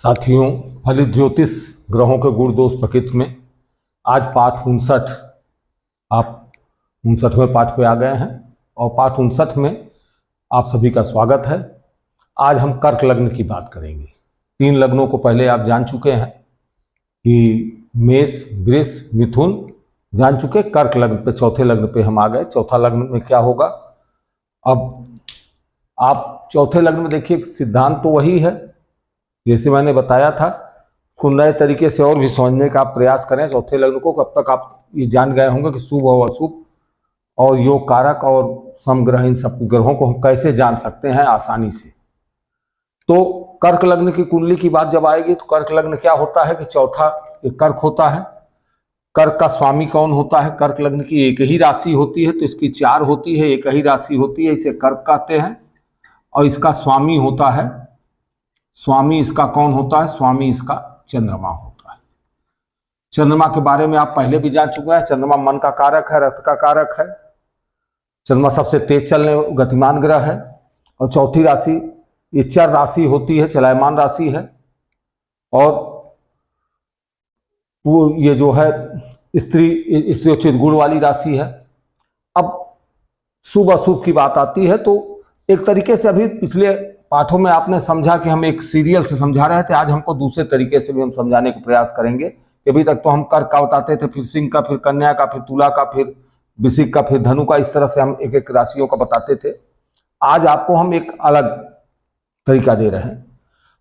साथियों, फलित ज्योतिष ग्रहों के गुण दोष प्रकृति में आज पाठ 59 आप 59वें पाठ पे आ गए हैं और पाठ 59 में आप सभी का स्वागत है। आज हम कर्क लग्न की बात करेंगे। 3 लग्नों को पहले आप जान चुके हैं कि मेष, वृष, मिथुन जान चुके। कर्क लग्न पे, चौथे लग्न पे हम आ गए। चौथा लग्न में क्या होगा? अब आप चौथे लग्न में देखिए, सिद्धांत तो वही है जैसे मैंने बताया था। कुछ नए तरीके से और भी समझने का आप प्रयास करें चौथे लग्न को। कब तक आप ये जान गए होंगे कि शुभ और अशुभ और योग कारक और समग्रह, इन सब ग्रहों को हम कैसे जान सकते हैं आसानी से। तो कर्क लग्न की कुंडली की बात जब आएगी तो कर्क लग्न क्या होता है कि चौथा कर्क होता है। कर्क का स्वामी कौन होता है? कर्क लग्न की एक ही राशि होती है, तो इसकी 4 होती है, एक ही राशि होती है, इसे कर्क कहते हैं। और इसका स्वामी होता है, स्वामी इसका कौन होता है? स्वामी इसका चंद्रमा होता है। चंद्रमा के बारे में आप पहले भी जान चुके हैं। चंद्रमा मन का कारक है, रक्त का कारक है। चंद्रमा सबसे तेज चलने गतिमान ग्रह है। और चौथी राशि ये चर राशि होती है, चलायमान राशि है। और वो ये जो है स्त्रीयोचित गुण वाली राशि है। अब शुभ अशुभ की बात आती है तो एक तरीके से अभी पिछले पाठों में आपने समझा कि हम एक सीरियल से समझा रहे थे। आज हमको दूसरे तरीके से भी हम समझाने का प्रयास करेंगे। अभी तक तो हम कर्क का बताते थे, फिर सिंह का, फिर कन्या का, फिर तुला का, फिर वृश्चिक का, फिर धनु का। इस तरह से हम एक एक राशियों का बताते थे। आज आपको हम एक अलग तरीका दे रहे हैं।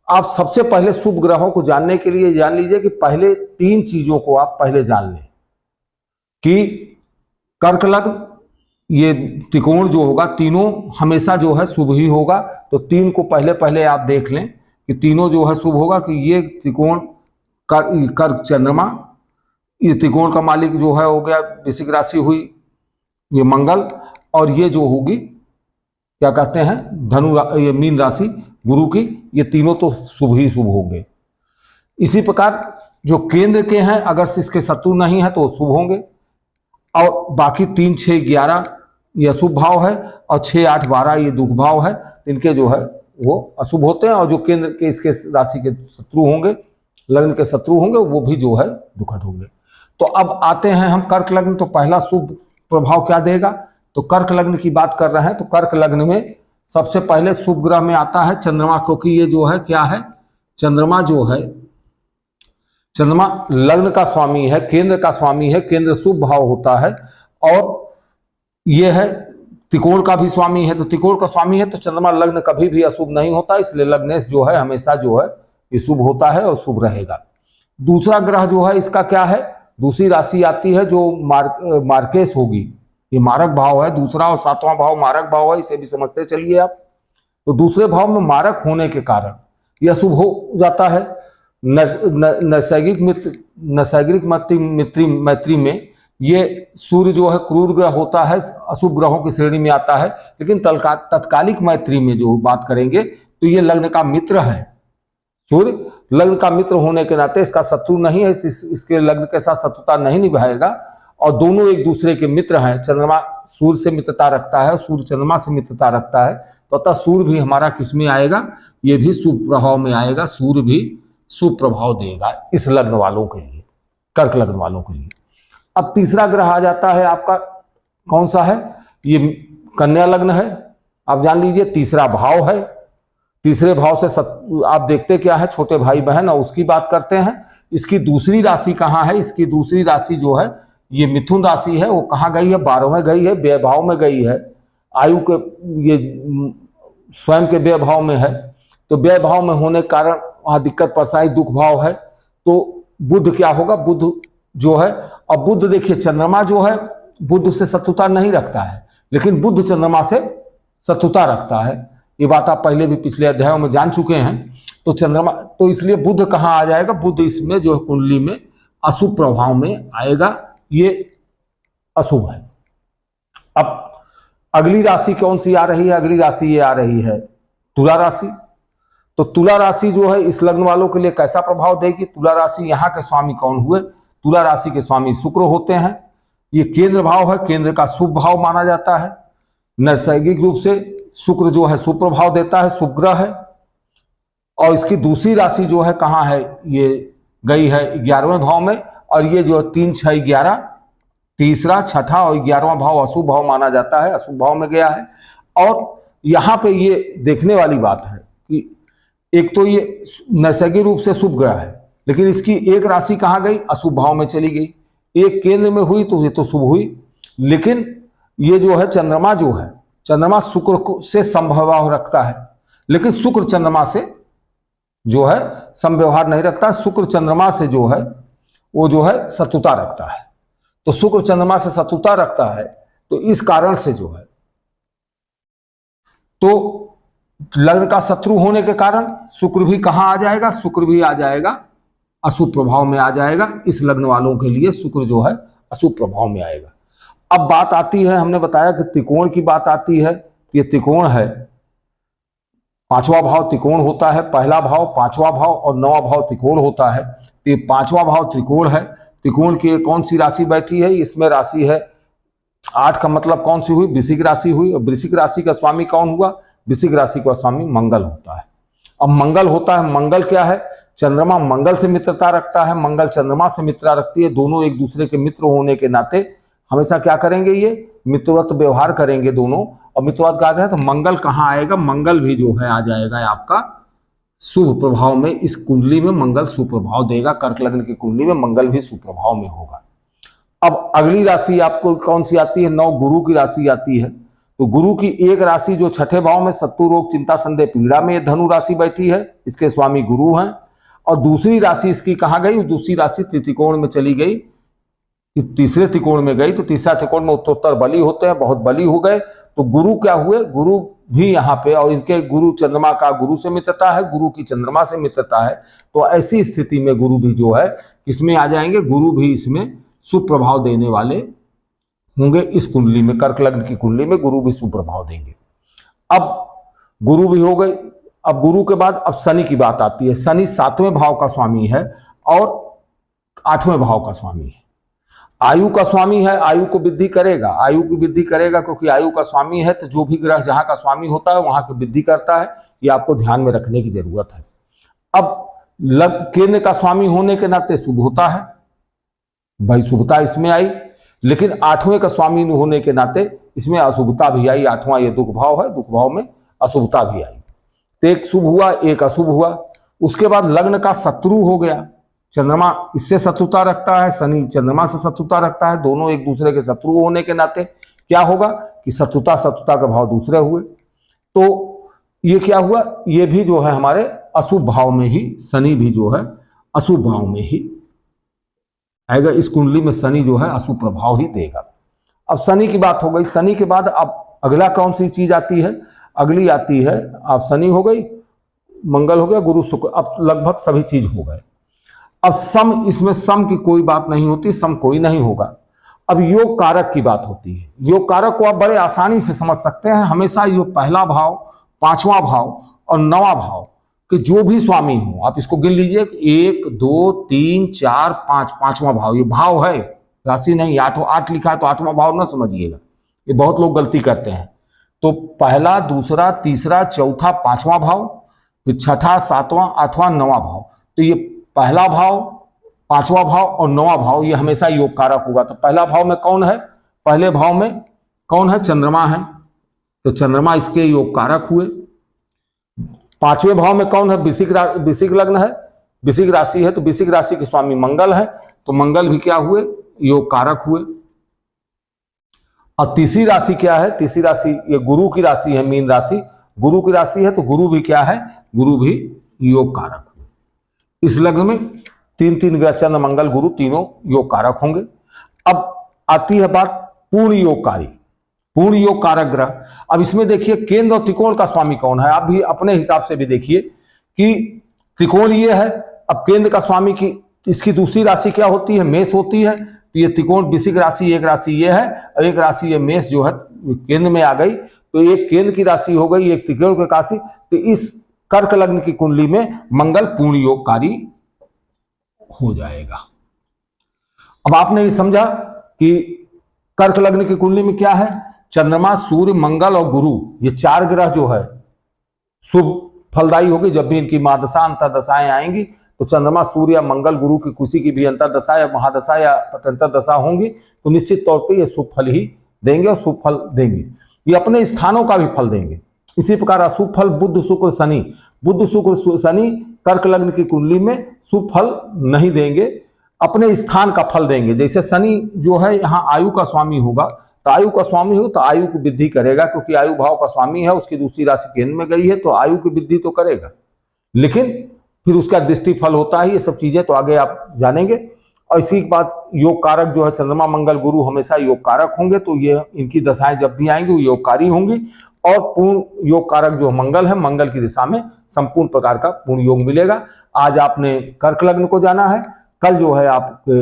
आप सबसे पहले शुभ ग्रहों को जानने के लिए जान लीजिए कि पहले 3 चीजों को आप पहले जान लें कि कर्क लग्न, ये त्रिकोण जो होगा, तीनों हमेशा जो है शुभ ही होगा। तो 3 को पहले आप देख लें कि तीनों जो है शुभ होगा। कि ये त्रिकोण कर्क चंद्रमा, ये त्रिकोण का मालिक जो है हो गया वृश्चिक राशि हुई, ये मंगल। और ये जो होगी क्या कहते हैं, धनु, ये मीन राशि गुरु की। ये तीनों तो शुभ ही शुभ होंगे। इसी प्रकार जो केंद्र के हैं, अगर इसके शत्रु नहीं है तो शुभ होंगे। और बाकी 3, 6, 11 ये अशुभ भाव है और 6, 8, 12 ये दुख भाव है। इनके जो है वो अशुभ होते हैं। और जो केंद्र के इसके राशि के शत्रु होंगे, लग्न के शत्रु होंगे, वो भी जो है दुखद होंगे। तो अब आते हैं हम कर्क लग्न। तो पहला शुभ प्रभाव क्या देगा? तो कर्क लग्न की बात कर रहे हैं। तो कर्क लग्न में सबसे पहले शुभ ग्रह में आता है चंद्रमा, क्योंकि ये जो है क्या है, चंद्रमा जो है, चंद्रमा लग्न का स्वामी है, केंद्र का स्वामी है। केंद्र शुभ भाव होता है और ये है त्रिकोण का भी स्वामी है। तो त्रिकोण का स्वामी है तो चंद्रमा लग्न कभी भी अशुभ नहीं होता। इसलिए लग्नेश जो है हमेशा जो है ये शुभ होता है और शुभ रहेगा। दूसरा ग्रह जो है इसका क्या है, दूसरी राशि आती है जो मार्केश होगी। ये मारक भाव है दूसरा, और 7वां भाव मारक भाव है, इसे भी समझते चलिए आप। तो दूसरे भाव में मारक होने के कारण यह अशुभ हो जाता है। नैसर्गिक मैत्री में ये सूर्य जो है क्रूर ग्रह होता है, अशुभ ग्रहों की श्रेणी में आता है। लेकिन तत्कालिक मैत्री में जो बात करेंगे तो ये लग्न का मित्र है। सूर्य लग्न का मित्र होने के नाते इसका शत्रु नहीं है, इसके लग्न के साथ शत्रुता नहीं निभाएगा। और दोनों एक दूसरे के मित्र हैं। चंद्रमा सूर्य से मित्रता रखता है, सूर्य चंद्रमा से मित्रता रखता है। तो अतः सूर्य भी हमारा किस में आएगा? ये भी शुभ प्रभाव में आएगा। सूर्य भी शुभ प्रभाव देगा इस लग्न वालों के लिए, कर्क लग्न वालों के लिए। अब तीसरा ग्रह आ जाता है आपका, कौन सा है? ये कन्या लग्न है। आप जान लीजिए तीसरा भाव है। तीसरे भाव से आप देखते क्या है, छोटे भाई बहन, और उसकी बात करते हैं। इसकी दूसरी राशि कहाँ है? इसकी दूसरी राशि जो है ये मिथुन राशि है। वो कहाँ गई है? 12वें गई है, व्यय भाव में गई है। आयु के ये स्वयं के व्यय भाव में है। तो व्यय भाव में होने के कारण वहां दिक्कत परेशानी, दुख भाव है। तो बुध क्या होगा? बुध जो है, अब बुध देखिए चंद्रमा जो है बुध से शत्रुता नहीं रखता है, लेकिन बुध चंद्रमा से शत्रुता रखता है। ये बात आप पहले भी पिछले अध्यायों में जान चुके हैं। तो चंद्रमा, तो इसलिए बुध कहाँ आ जाएगा? बुध इसमें जो है कुंडली में अशुभ प्रभाव में आएगा, ये अशुभ है। अब अगली राशि कौन सी आ रही है? अगली राशि ये आ रही है तुला राशि। तो तुला राशि जो है इस लग्न वालों के लिए कैसा प्रभाव देगी? तुला राशि, यहाँ के स्वामी कौन हुए? तुला राशि के स्वामी शुक्र होते हैं। ये केंद्र भाव है, केंद्र का शुभ भाव माना जाता है। नैसर्गिक रूप से शुक्र जो है शुभ प्रभाव देता है, शुभ ग्रह है। और इसकी दूसरी राशि जो है कहाँ है, ये गई है 11वें भाव में, और ये जो 3, 6, 11 तीसरा, छठा और 11वां भाव अशुभ भाव माना जाता है, अशुभ भाव में गया है। और यहां पे ये देखने वाली बात है कि एक तो ये नैसर्गिक रूप से शुभ ग्रह है, लेकिन इसकी एक राशि कहाँ गई, अशुभ भाव में चली गई। एक केंद्र में हुई तो ये तो शुभ हुई, लेकिन ये जो है चंद्रमा जो है, चंद्रमा शुक्र से समव्यवहार रखता है, लेकिन शुक्र चंद्रमा से जो है समव्यवहार नहीं रखता। शुक्र चंद्रमा से जो है वो जो है शत्रुता रखता है। तो शुक्र चंद्रमा से शत्रुता रखता है, तो इस कारण से जो है, तो लग्न का शत्रु होने के कारण शुक्र भी कहां आ जाएगा, शुक्र भी आ जाएगा अशुभ प्रभाव में आ जाएगा। इस लग्न वालों के लिए शुक्र जो है अशुभ प्रभाव में आएगा। अब बात आती है, हमने बताया कि त्रिकोण की बात आती है। ये त्रिकोण है, 5वां भाव त्रिकोण होता है, पहला भाव, 5वां भाव और 9वां भाव त्रिकोण होता है। तो ये 5वां भाव त्रिकोण है। त्रिकोण की कौन सी राशि बैठी है, इसमें राशि है 8 का मतलब कौन सी हुई, वृश्चिक राशि हुई। और वृश्चिक राशि का स्वामी कौन हुआ, वृश्चिक राशि का स्वामी मंगल होता है। अब मंगल होता है, मंगल क्या है, चंद्रमा मंगल से मित्रता रखता है, मंगल चंद्रमा से मित्रता रखती है। दोनों एक दूसरे के मित्र होने के नाते हमेशा क्या करेंगे, ये मित्रवत व्यवहार करेंगे दोनों। और मित्रवत कहा जाए तो मंगल कहाँ आएगा, मंगल भी जो है आ जाएगा आपका शुभ प्रभाव में। इस कुंडली में मंगल शुभ प्रभाव देगा, कर्क लग्न की कुंडली में मंगल भी शुभ प्रभाव में होगा। अब अगली राशि आपको कौन सी आती है, 9 गुरु की राशि आती है। तो गुरु की एक राशि जो छठे भाव में शत्रु रोग चिंता संदेह पीड़ा में धनु राशि बैठी है, इसके स्वामी गुरु हैं। और दूसरी राशि इसकी कहाँ गई, दूसरी राशि त्रिकोण में चली गई, तीसरे त्रिकोण में गई। तो तीसरा त्रिकोण में उत्तरोत्तर बली होते हैं, बहुत बली हो गए। तो गुरु क्या हुए, गुरु भी यहाँ पे, और इनके गुरु चंद्रमा का गुरु से मित्रता है, गुरु की चंद्रमा से मित्रता है। तो ऐसी स्थिति में गुरु भी जो है इसमें आ जाएंगे, गुरु भी इसमें शुभ प्रभाव देने वाले होंगे। इस कुंडली में, कर्क लग्न की कुंडली में गुरु भी शुभ प्रभाव देंगे। अब गुरु भी हो गई। अब गुरु के बाद अब शनि की बात आती है। शनि 7वें भाव का स्वामी है और 8वें भाव का स्वामी है। आयु का स्वामी है, आयु को वृद्धि करेगा, आयु की वृद्धि करेगा, क्योंकि आयु का स्वामी है तो जो भी ग्रह जहां का स्वामी होता है वहां की वृद्धि करता है। ये आपको ध्यान में रखने की जरूरत है। अब केंद्र का स्वामी होने के नाते शुभ होता है, भाई शुभता इसमें आई। लेकिन 8वें का स्वामी होने के नाते इसमें अशुभता भी आई। 8वां ये दुख भाव है, दुख भाव में अशुभता भी आई। तो एक शुभ हुआ, एक अशुभ हुआ। उसके बाद लग्न का शत्रु हो गया, चंद्रमा इससे शत्रुता रखता है, शनि चंद्रमा से शत्रुता रखता है। दोनों एक दूसरे के शत्रु होने के नाते क्या होगा कि शत्रुता का भाव दूसरे हुए। तो ये क्या हुआ, ये भी जो है हमारे अशुभ भाव में ही, शनि भी जो है अशुभ भाव में ही आएगा। इस कुंडली में शनि जो है अशुभ प्रभाव ही देगा। अब शनि की बात हो गई। शनि के बाद अब अगला कौन सी चीज आती है, अगली आती है, अब शनि हो गई, मंगल हो गया, गुरु शुक्र, अब लगभग सभी चीज हो गए। अब सम, इसमें सम की कोई बात नहीं होती, सम कोई नहीं होगा। अब योग कारक की बात होती है। योग कारक को आप बड़े आसानी से समझ सकते हैं। हमेशा योग पहला भाव, 5वां भाव और 9वां भाव के जो भी स्वामी हो, आप इसको गिन लीजिए, 1 2 3 4 5, 5वां भाव, ये भाव है, राशि नहीं। 8 लिखा है तो 8वां भाव ना समझिएगा, ये बहुत लोग गलती करते हैं। तो पहला, दूसरा, तीसरा, चौथा, 5वां भाव, फिर छठा, 7वां, 8वां, 9वां भाव। तो ये पहला भाव, 5वां भाव और 9वां भाव ये हमेशा योग कारक होगा। तो पहला भाव में कौन है, पहले भाव में कौन है, चंद्रमा है, तो चंद्रमा इसके योग कारक हुए। 5वें भाव में कौन है, वृश्चिक लग्न है, वृश्चिक राशि है, तो वृश्चिक राशि के स्वामी मंगल है, तो मंगल भी क्या हुए, योग कारक हुए। और तीसरी राशि क्या है, तीसरी राशि ये गुरु की राशि है, मीन राशि गुरु की राशि है, तो गुरु भी क्या है, गुरु भी योग कारक हुए। इस लग्न में 3 ग्रह चंद्र मंगल गुरु तीनों योग कारक होंगे। अब आती है बात पूर्ण योगकारी, पूर्ण योग कारक ग्रह। अब इसमें देखिए केंद्र और त्रिकोण का स्वामी कौन है, आप भी अपने हिसाब से भी देखिए कि त्रिकोण ये है। अब केंद्र का स्वामी की इसकी दूसरी राशि क्या होती है, मेष होती है। तो ये त्रिकोण वृश्चिक राशि, एक राशि ये है और एक राशि ये मेष जो है केंद्र में आ गई। तो एक केंद्र की राशि हो गई, एक त्रिकोण की राशि। तो इस कर्क लग्न की कुंडली में मंगल पूर्ण योगकारी हो जाएगा। अब आपने ये समझा कि कर्क लग्न की कुंडली में क्या है, चंद्रमा, सूर्य, मंगल और गुरु, ये 4 ग्रह जो है शुभ फलदायी होगी। जब भी इनकी महादशा अंतरदशाएं आएंगी तो चंद्रमा, सूर्य या मंगल, गुरु की किसी की भी अंतरदशा या महादशा या पतंतर दशा होंगी तो निश्चित तौर पर ये शुभ फल ही देंगे और शुभ फल देंगे। ये अपने स्थानों का भी फल देंगे। इसी प्रकार अशुभ फल बुध शुक्र शनि, बुध शुक्र शनि कर्क लग्न की कुंडली में शुभ फल नहीं देंगे, अपने स्थान का फल देंगे। जैसे शनि जो है यहाँ आयु का स्वामी होगा, तो आयु का स्वामी हो तो आयु की वृद्धि करेगा, क्योंकि आयु भाव का स्वामी है, उसकी दूसरी राशि केंद्र में गई है तो आयु की वृद्धि तो करेगा, लेकिन फिर उसका दृष्टि फल होता है। ये सब चीजें तो आगे आप जानेंगे। और इसी के बाद योग कारक जो है चंद्रमा, मंगल, गुरु हमेशा योग कारक होंगे, तो ये इनकी दशाएं जब भी आएंगी वो योगकारी होंगी। और पूर्ण योग कारक जो मंगल है, मंगल की दिशा में संपूर्ण प्रकार का पूर्ण योग मिलेगा। आज आपने कर्क लग्न को जाना है, कल जो है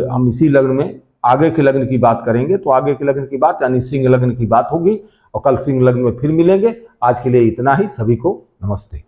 हम इसी लग्न में आगे के लग्न की बात करेंगे। तो आगे के लग्न की बात यानी सिंह लग्न की बात होगी और कल सिंह लग्न में फिर मिलेंगे। आज के लिए इतना ही। सभी को नमस्ते।